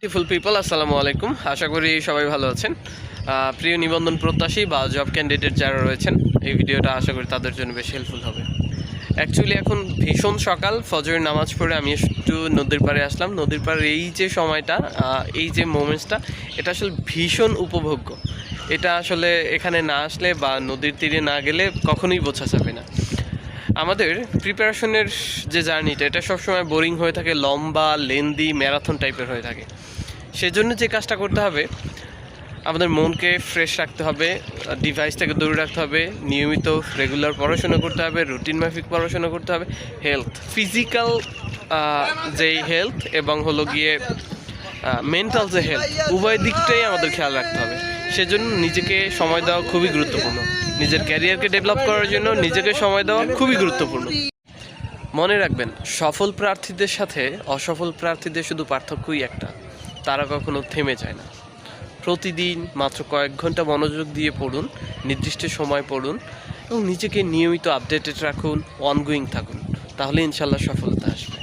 Beautiful people, আসসালামু আলাইকুম। আশা করি সবাই ভালো আছেন। প্রিয় নিবন্ধন প্রত্যাশী বা জব ক্যান্ডিডেট যারা রয়েছেন, এই ভিডিওটা আশা করি তাদের জন্য বেশ হেল্পফুল হবে। অ্যাকচুয়ালি এখন ভীষণ সকাল, ফজরের নামাজ পড়ে আমি একটু নদীর পাড়ে আসলাম। নদীর পাড়ের এই যে সময়টা, এই যে মোমেন্টসটা, এটা আসলে ভীষণ উপভোগ্য। এটা আসলে এখানে না আসলে বা নদীর তীরে না গেলে কখনোই বোঝা যাবে না। আমাদের প্রিপারেশনের যে জার্নিটা, এটা সবসময় বোরিং হয়ে থাকে, লম্বা লেন্দি ম্যারাথন টাইপের হয়ে থাকে। সেজন্য যে কাজটা করতে হবে, আমাদের মনকে ফ্রেশ রাখতে হবে, ডিভাইস থেকে দূরে রাখতে হবে, নিয়মিত রেগুলার পড়াশোনা করতে হবে, রুটিন মাফিক পড়াশোনা করতে হবে। হেলথ, ফিজিক্যাল যেই হেলথ এবং হলো গিয়ে মেন্টাল যে হেলথ, উভয় দিকটাই আমাদের খেয়াল রাখতে হবে। সেজন্য নিজেকে সময় দেওয়া খুবই গুরুত্বপূর্ণ। নিজের ক্যারিয়ারকে ডেভেলপ করার জন্য নিজেকে সময় দেওয়া খুবই গুরুত্বপূর্ণ। মনে রাখবেন, সফল প্রার্থীদের সাথে অসফল প্রার্থীদের শুধু পার্থক্যই একটা, তারা কখনো থেমে যায় না। প্রতিদিন মাত্র কয়েক ঘন্টা মনোযোগ দিয়ে পড়ুন, নির্দিষ্ট সময় পড়ুন এবং নিজেকে নিয়মিত আপডেটেড রাখুন, অনগোয়িং থাকুন, তাহলে ইনশাল্লাহ সফলতা আসবে।